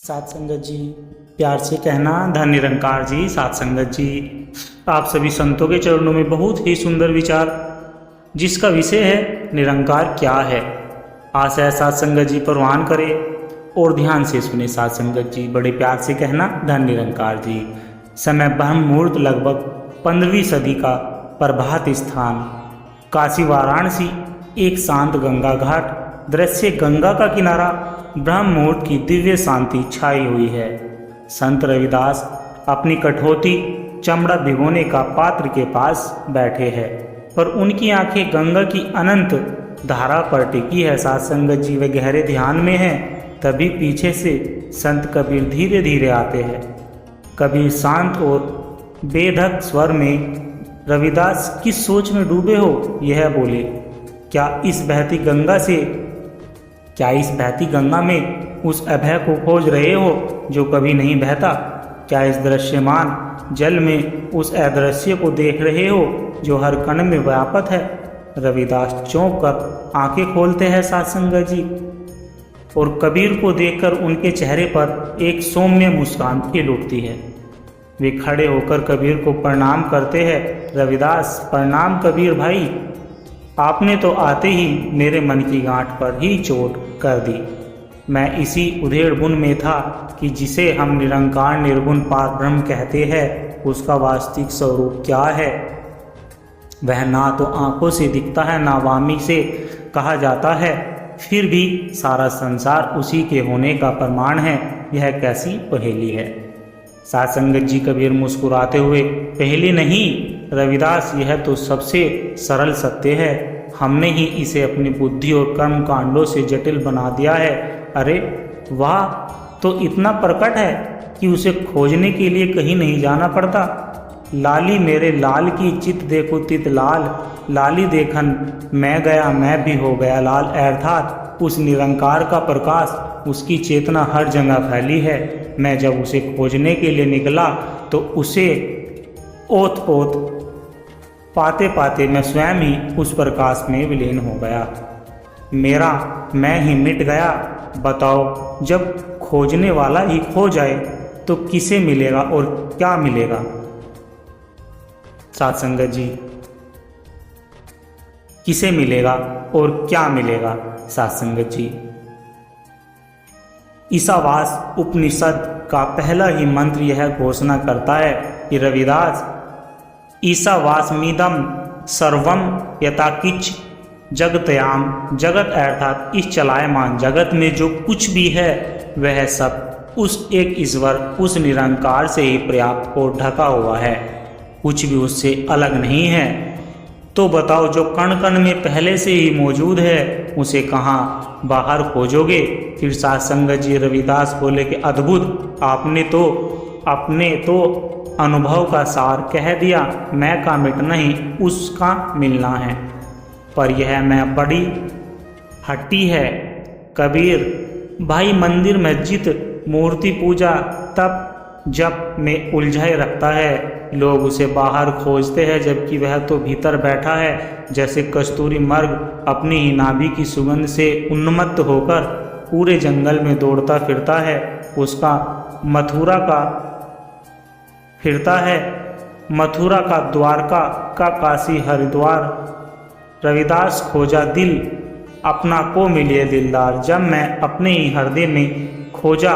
सात संगत जी, प्यार से कहना धन निरंकार जी। सात संगत जी, आप सभी संतों के चरणों में बहुत ही सुंदर विचार जिसका विषय है निरंकार क्या है। आशा है सात संगत जी परवान करे और ध्यान से सुने। सात संगत जी, बड़े प्यार से कहना धन निरंकार जी। समय ब्रह्म मुहूर्त लगभग 15वीं सदी का प्रभात स्थान काशी वाराणसी, एक शांत गंगा घाट दृश्य, गंगा का किनारा, ब्रह्म मुहूर्त की दिव्य शांति छाई हुई है। संत रविदास अपनी कठौती चमड़ा भिगोने का पात्र के पास बैठे हैं, पर उनकी आंखें गंगा की अनंत धारा पर टिकी है। सात संगत जी, वे गहरे ध्यान में हैं। तभी पीछे से संत कबीर धीरे धीरे आते हैं। कबीर शांत और बेधक स्वर में, रविदास किस सोच में डूबे हो, यह बोले। क्या इस बहती गंगा में उस अभय को खोज रहे हो जो कभी नहीं बहता? क्या इस दृश्यमान जल में उस अदृश्य को देख रहे हो जो हर कण में व्यापक है? रविदास चौंक कर आंखें खोलते हैं सात संगत जी, और कबीर को देखकर उनके चेहरे पर एक सौम्य मुस्कान खिल उठती है। वे खड़े होकर कबीर को प्रणाम करते हैं। रविदास, प्रणाम कबीर भाई, आपने तो आते ही मेरे मन की गांठ पर ही चोट कर दी। मैं इसी उधेड़ बुन में था कि जिसे हम निरंकार निर्गुण पार ब्रह्म कहते हैं, उसका वास्तविक स्वरूप क्या है? वह ना तो आंखों से दिखता है, ना वाणी से कहा जाता है, फिर भी सारा संसार उसी के होने का प्रमाण है। यह कैसी पहेली है? सात संगत जी, कबीर मुस्कुराते हुए, पहेली नहीं रविदास, यह तो सबसे सरल सत्य है। हमने ही इसे अपनी बुद्धि और कर्म कांडों से जटिल बना दिया है। अरे वाह, तो इतना प्रकट है कि उसे खोजने के लिए कहीं नहीं जाना पड़ता। लाली मेरे लाल की चित देखो तित लाल, लाली देखन मैं गया मैं भी हो गया लाल। अर्थात उस निरंकार का प्रकाश, उसकी चेतना हर जगह फैली है। मैं जब उसे खोजने के लिए निकला तो उसे ओत ओत पाते पाते मैं स्वयं ही उस प्रकाश में विलीन हो गया। मेरा मैं ही मिट गया। बताओ, जब खोजने वाला ही खो जाए तो किसे मिलेगा और क्या मिलेगा? सात संगत जी, किसे मिलेगा और क्या मिलेगा? सात संगत जी, ईसावास उपनिषद का पहला ही मंत्र यह घोषणा करता है कि रविदास, ईसावासमिदं सर्वम यथाकिच जगतयाम, जगत अर्थात इस चलायमान जगत में जो कुछ भी है वह सब उस एक ईश्वर, उस निरंकार से ही पर्याप्त और ढका हुआ है, कुछ भी उससे अलग नहीं है। तो बताओ, जो कण कण में पहले से ही मौजूद है उसे कहाँ बाहर खोजोगे? फिर सात संगत जी, रविदास बोले कि अद्भुत, आपने तो अनुभव का सार कह दिया। मैं का मिटना ही उसका मिलना है, पर यह मैं बड़ी हट्टी है कबीर भाई। मंदिर मस्जिद मूर्ति पूजा तप जब में उलझाए रखता है। लोग उसे बाहर खोजते हैं जबकि वह तो भीतर बैठा है। जैसे कस्तूरी मर्ग अपनी ही नाभि की सुगंध से उन्मत्त होकर पूरे जंगल में दौड़ता फिरता है, उसका मथुरा का द्वारका का काशी हरिद्वार। रविदास खोजा दिल अपना को मिले दिलदार। जब मैं अपने ही हृदय में खोजा,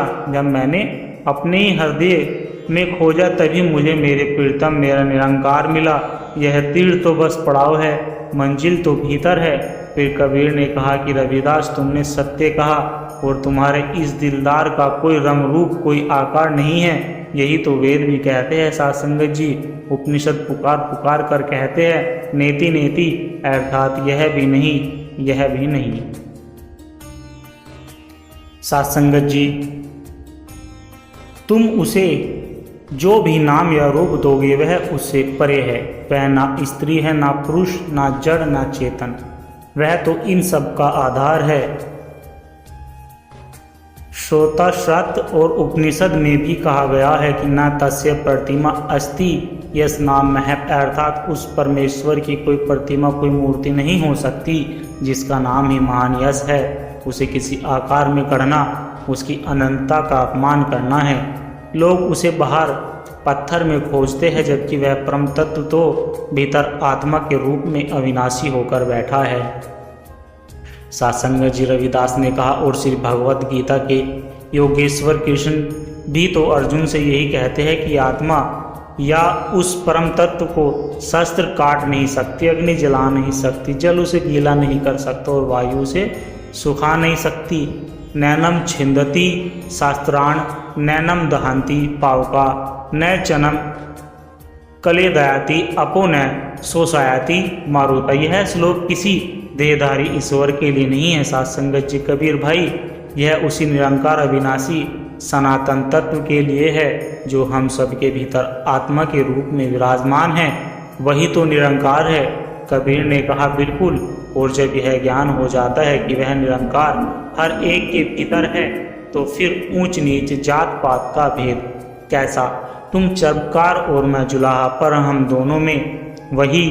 खोजा तभी मुझे मेरे प्रीतम मेरा निरंकार मिला। यह तीर तो बस पड़ाव है, मंजिल तो भीतर है। फिर कबीर ने कहा कि रविदास, तुमने सत्य कहा और तुम्हारे इस दिलदार का कोई रंग रूप, कोई आकार नहीं है। यही तो वेद भी कहते हैं सात संगत जी। उपनिषद पुकार पुकार कर कहते हैं, नेति नेति, अर्थात यह भी नहीं, यह भी नहीं। सात संगत जी, तुम उसे जो भी नाम या रूप दोगे वह उससे परे है। वह ना स्त्री है, ना पुरुष, ना जड़, ना चेतन, वह तो इन सब का आधार है। श्रोताश्रत और उपनिषद में भी कहा गया है कि न तस्य प्रतिमा अस्ति यस नाम महप, अर्थात उस परमेश्वर की कोई प्रतिमा, कोई मूर्ति नहीं हो सकती जिसका नाम ही महान यश है। उसे किसी आकार में गढ़ना उसकी अनंतता का अपमान करना है। लोग उसे बाहर पत्थर में खोजते हैं, जबकि वह परम तत्व तो भीतर आत्मा के रूप में अविनाशी होकर बैठा है। सत्संग जी रविदास ने कहा, और श्री भगवद गीता के योगेश्वर कृष्ण भी तो अर्जुन से यही कहते हैं कि आत्मा या उस परम तत्व को शस्त्र काट नहीं सकती, अग्नि जला नहीं सकती, जल उसे गीला नहीं कर सकता और वायु उसे सुखा नहीं सकती। नैनम छिंदती शास्त्राण नैनम दहंती पावका न चनम कलेदयाति अपो न शोषायाति मारुता। यह श्लोक किसी देहधारी ईश्वर के लिए नहीं है सत्संगत जी कबीर भाई, यह उसी निरंकार अविनाशी सनातन तत्व के लिए है जो हम सब के भीतर आत्मा के रूप में विराजमान है। वही तो निरंकार है। कबीर ने कहा, बिल्कुल। और जब यह ज्ञान हो जाता है कि वह निरंकार हर एक के भीतर है, तो फिर ऊंच नीच जात पात का भेद कैसा। तुम चरबकार और मैं जुलाहा, पर हम दोनों में वही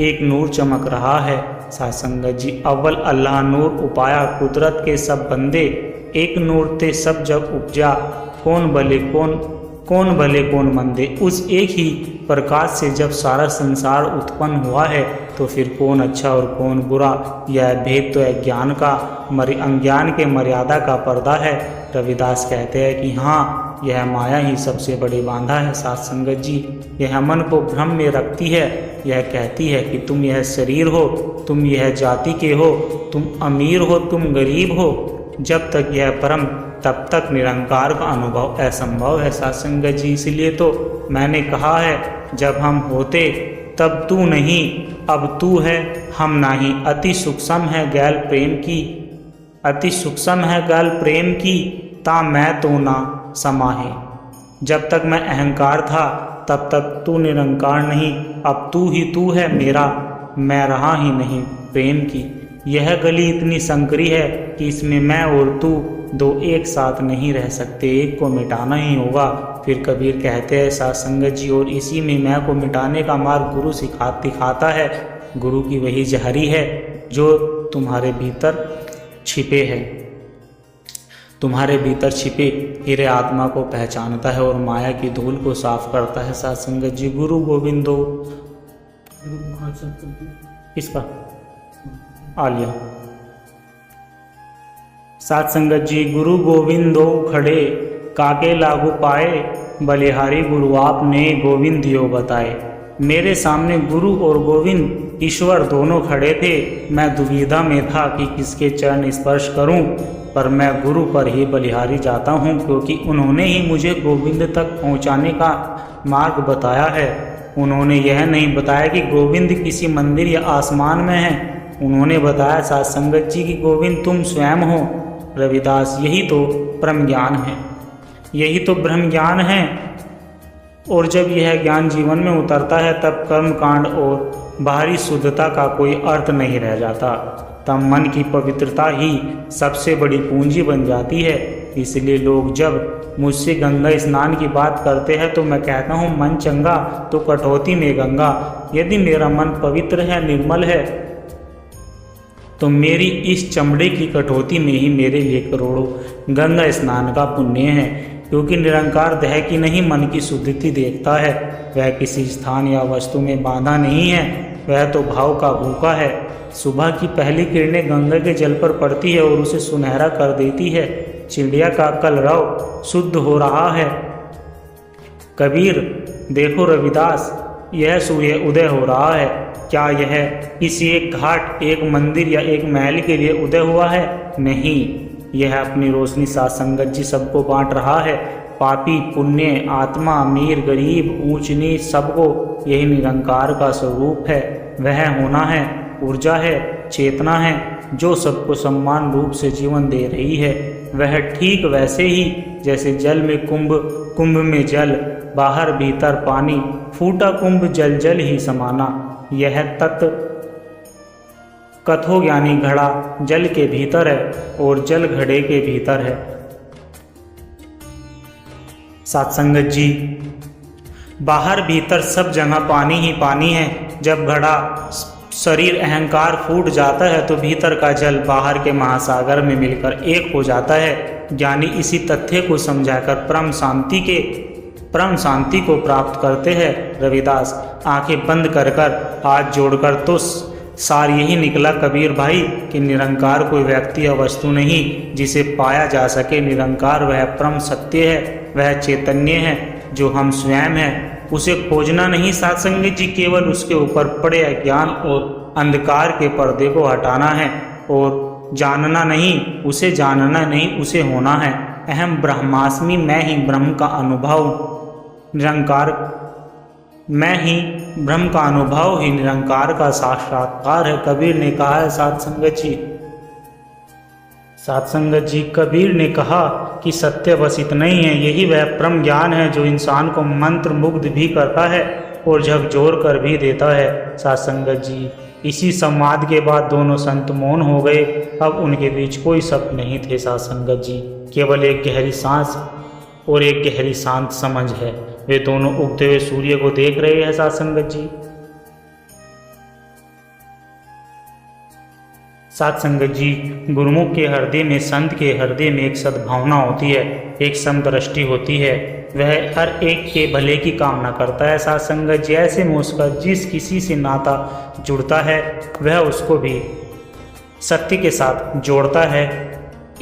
एक नूर चमक रहा है। सत्संगत जी, अव्वल अल्लाह नूर उपाया, कुदरत के सब बंदे एक नूर थे सब जब उपजा, कौन भले कौन मंदे। उस एक ही प्रकाश से जब सारा संसार उत्पन्न हुआ है, तो फिर कौन अच्छा और कौन बुरा। यह भेद तो अज्ञान के मर्यादा का पर्दा है। रविदास कहते हैं कि हाँ, यह माया ही सबसे बड़ी बांधा है सत्संगत जी। यह मन को भ्रम में रखती है। यह कहती है कि तुम यह शरीर हो, तुम यह जाति के हो, तुम अमीर हो, तुम गरीब हो। जब तक यह परम तब तक निरंकार का अनुभव असंभव है सत्संगत जी। इसलिए तो मैंने कहा है, जब हम होते तब तू नहीं, अब तू है हम नहीं। अति सूक्ष्म है गैल प्रेम की, ता मैं तो ना समाहे। जब तक मैं अहंकार था तब तक तू निरंकार नहीं, अब तू ही तू है मेरा, मैं रहा ही नहीं प्रेम की। यह गली इतनी संकरी है कि इसमें मैं और तू दो एक साथ नहीं रह सकते, एक को मिटाना ही होगा। फिर कबीर कहते हैं सत्संगत जी, और इसी में मैं को मिटाने का मार्ग गुरु दिखाता है। गुरु की वही जहरी है जो तुम्हारे भीतर छिपे है, तुम्हारे भीतर छिपे हीरे आत्मा को पहचानता है और माया की धूल को साफ करता है सत्संगत जी। गुरु गोविंदो इसका आलिया सत्संगत जी, गुरु गोविंदो खड़े काके लागू पाए, बलिहारी गुरु आपने गोविंद दियो बताए। मेरे सामने गुरु और गोविंद ईश्वर दोनों खड़े थे। मैं दुविधा में था कि किसके चरण स्पर्श करूं, पर मैं गुरु पर ही बलिहारी जाता हूं, क्योंकि उन्होंने ही मुझे गोविंद तक पहुंचाने का मार्ग बताया है। उन्होंने यह नहीं बताया कि गोविंद किसी मंदिर या आसमान में है। उन्होंने बताया सत्संगत जी की गोविंद तुम स्वयं हो। रविदास, यही तो परम ज्ञान है, यही तो ब्रह्म ज्ञान है। और जब यह ज्ञान जीवन में उतरता है, तब कर्म कांड और बाहरी शुद्धता का कोई अर्थ नहीं रह जाता। तब मन की पवित्रता ही सबसे बड़ी पूंजी बन जाती है। इसलिए लोग जब मुझसे गंगा स्नान की बात करते हैं, तो मैं कहता हूँ, मन चंगा तो कटौती में गंगा। यदि मेरा मन पवित्र है, निर्मल है, तो मेरी इस चमड़े की कटौती में ही मेरे लिए करोड़ों गंगा स्नान का पुण्य है। क्योंकि निरंकार देह की नहीं, मन की शुद्धि देखता है। वह किसी स्थान या वस्तु में बांधा नहीं है, वह तो भाव का भूखा है। सुबह की पहली किरणें गंगा के जल पर पड़ती है और उसे सुनहरा कर देती है। चिड़िया का कलरव शुद्ध हो रहा है। कबीर, देखो रविदास, यह सूर्य उदय हो रहा है। क्या यह किसी एक घाट, एक मंदिर या एक महल के लिए उदय हुआ है? नहीं, यह अपनी रोशनी सत्संगत जी सबको बांट रहा है। पापी, पुण्य, आत्मा, अमीर, गरीब, ऊंच नीच, सबको यही निरंकार का स्वरूप है। वह होना है, ऊर्जा है, चेतना है, जो सबको समान रूप से जीवन दे रही है। वह ठीक वैसे ही जैसे जल में कुंभ, कुंभ में जल, बाहर भीतर पानी, फूटा कुंभ जल जल ही समाना। यह तत्व कथो ज्ञानी घड़ा जल के भीतर है और जल घड़े के भीतर है। सत्संगत जी, बाहर भीतर सब जगह पानी ही पानी है। जब घड़ा शरीर अहंकार फूट जाता है, तो भीतर का जल बाहर के महासागर में मिलकर एक हो जाता है। ज्ञानी इसी तथ्य को समझाकर परम शांति को प्राप्त करते हैं। रविदास आंखें बंद कर हाथ जोड़कर तो सार यही निकला कबीर भाई कि निरंकार कोई व्यक्ति या वस्तु नहीं जिसे पाया जा सके। निरंकार वह परम सत्य है, वह चैतन्य है जो हम स्वयं हैं। उसे खोजना नहीं साध संगत जी, केवल उसके ऊपर पड़े अज्ञान और अंधकार के पर्दे को हटाना है। और जानना नहीं, उसे जानना नहीं, उसे होना है। अहम ब्रह्मास्मि, मैं ही ब्रह्म का अनुभव, निरंकार मैं ही ब्रह्म का अनुभव ही निरंकार का साक्षात्कार है। कबीर ने कहा है साध संगत जी, कबीर ने कहा कि सत्य बस इतना ही है। यही वह परम ज्ञान है जो इंसान को मंत्र मुग्ध भी करता है और झकझोर कर भी देता है। साध संगत जी, इसी संवाद के बाद दोनों संत मौन हो गए। अब उनके बीच कोई शब्द नहीं थे साध संगत जी, केवल एक गहरी सांस और एक गहरी शांत समझ है। वे दोनों उगते हुए सूर्य को देख रहे हैं साध संगत जी। साध संगत जी, गुरुमुख के हृदय में, संत के हृदय में एक सद्भावना होती है, एक समदृष्टि होती है। वह हर एक के भले की कामना करता है। साध संगत जी, ऐसे में उसका जिस किसी से नाता जुड़ता है वह उसको भी सत्य के साथ जोड़ता है,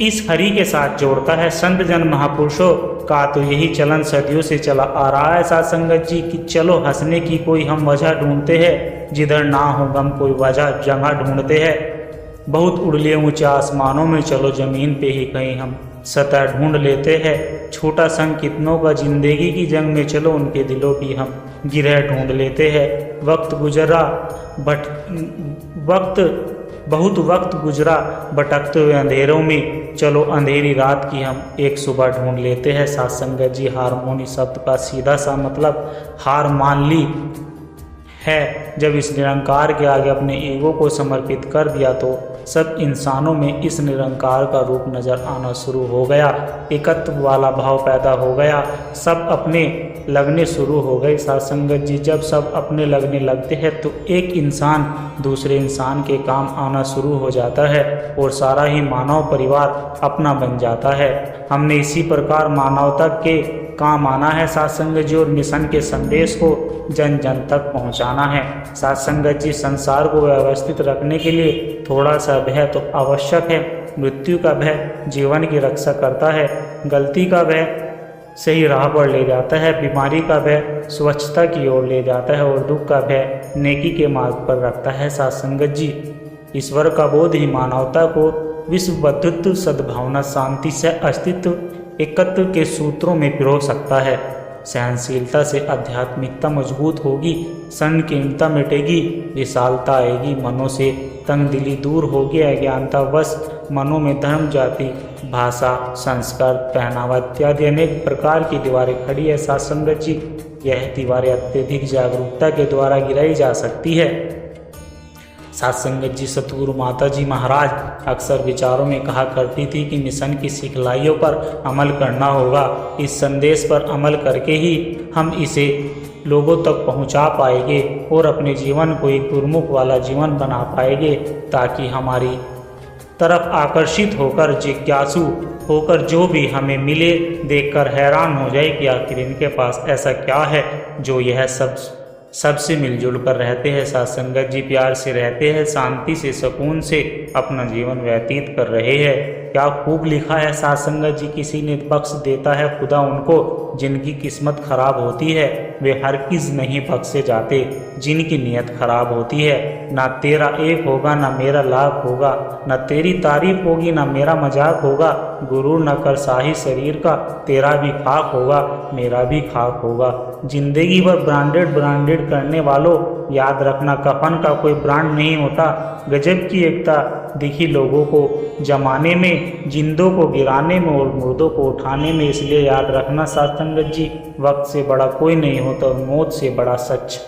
इस हरि के साथ जोड़ता है। संत जन महापुरुषों का तो यही चलन सदियों से चला आ रहा है साध संगत जी कि चलो हंसने की कोई हम वजह ढूंढते हैं, जिधर ना हो गम कोई वजह जगह ढूंढते हैं। बहुत उड़ लिए ऊंचे आसमानों में, चलो जमीन पे ही कहीं हम सतह ढूंढ लेते हैं। छोटा संग कितनों का जिंदगी की जंग में, चलो उनके दिलों की हम गिरह ढूंढ लेते हैं। बहुत वक्त गुजरा भटकते हुए अंधेरों में, चलो अंधेरी रात की हम एक सुबह ढूंढ लेते हैं। साध संगत जी, हारमोनी शब्द का सीधा सा मतलब हार मान ली है। जब इस निरंकार के आगे अपने ईगो को समर्पित कर दिया तो सब इंसानों में इस निरंकार का रूप नजर आना शुरू हो गया। एकत्व वाला भाव पैदा हो गया, सब अपने लगने शुरू हो गए। साध संगत जी, जब सब अपने लगने लगते हैं तो एक इंसान दूसरे इंसान के काम आना शुरू हो जाता है और सारा ही मानव परिवार अपना बन जाता है। हमने इसी प्रकार मानवता के काम आना है साध संगत जी, और मिशन के संदेश को जन जन तक पहुंचाना है। साध संगत जी, संसार को व्यवस्थित रखने के लिए थोड़ा सा भय तो आवश्यक है। मृत्यु का भय जीवन की रक्षा करता है, गलती का भय सही राह पर ले जाता है, बीमारी का भय स्वच्छता की ओर ले जाता है और दुख का भय नेकी के मार्ग पर रखता है। साध संगत जी, ईश्वर का बोध ही मानवता को विश्व बंधुत्व, सद्भावना, शांति से अस्तित्व, एकत्व के सूत्रों में पिरो सकता है। सहनशीलता से आध्यात्मिकता मजबूत होगी, संकीर्णता मिटेगी, विशालता आएगी, मनों से तंगदिली दूर होगी, अज्ञानता वश मनों में धर्म, जाति, भाषा, संस्कार, पहनावा इत्यादि अनेक प्रकार की दीवारें खड़ी है। साध संगत जी, यह दीवारें अत्यधिक जागरूकता के द्वारा गिराई जा सकती है। साध संगत जी, सतगुरु माता जी महाराज अक्सर विचारों में कहा करती थी कि मिशन की सिखलाइयों पर अमल करना होगा। इस संदेश पर अमल करके ही हम इसे लोगों तक पहुंचा पाएंगे और अपने जीवन को एक गुरुमुख वाला जीवन बना पाएंगे, ताकि हमारी तरफ आकर्षित होकर, जिज्ञासु होकर जो भी हमें मिले देखकर हैरान हो जाए कि आखिर इनके पास ऐसा क्या है जो यह सबसे मिलजुल कर रहते हैं। साध संगत जी, प्यार से रहते हैं, शांति से, सुकून से अपना जीवन व्यतीत कर रहे हैं। क्या खूब लिखा है साध संगत जी, किसी ने बख्श देता है खुदा उनको जिनकी किस्मत खराब होती है, वे हर किस नहीं बख्शे जाते जिनकी नीयत खराब होती है। ना तेरा एक होगा ना मेरा लाभ होगा, ना तेरी तारीफ होगी ना मेरा मजाक होगा। गुरूर न कर शाही शरीर का, तेरा भी खाक होगा मेरा भी खाक होगा। जिंदगी भर ब्रांडेड करने वालों, याद रखना कफन का कोई ब्रांड नहीं होता। गजब की एकता दिखी लोगों को जमाने में, जिंदों को गिराने में और मुर्दों को उठाने में। इसलिए याद रखना साध संगत जी, वक्त से बड़ा कोई नहीं होता और मौत से बड़ा सच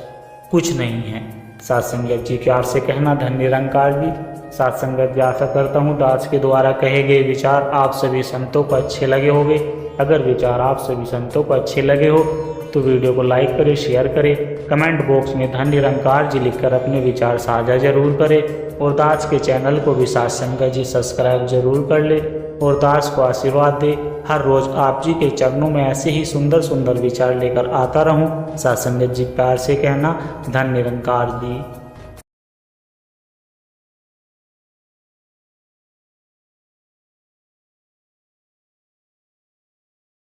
कुछ नहीं है। साध संगत जी, प्यार से कहना धन निरंकार जी। साध संगत जी, आशा करता हूँ दास के द्वारा कहे गए विचार आप सभी संतों को अच्छे लगे होंगे। अगर विचार आप सभी संतों को अच्छे लगे हो तो वीडियो को लाइक करें, शेयर करें, कमेंट बॉक्स में धन निरंकार जी लिखकर अपने विचार साझा जरूर करें और दास के चैनल को भी साध संगत जी सब्सक्राइब जरूर कर ले। और दास को आशीर्वाद दे। हर रोज आप जी के चरणों में ऐसे ही सुंदर सुंदर विचार लेकर आता रहूं। साथ संगत जी प्यार से कहना, धन निरंकार जी।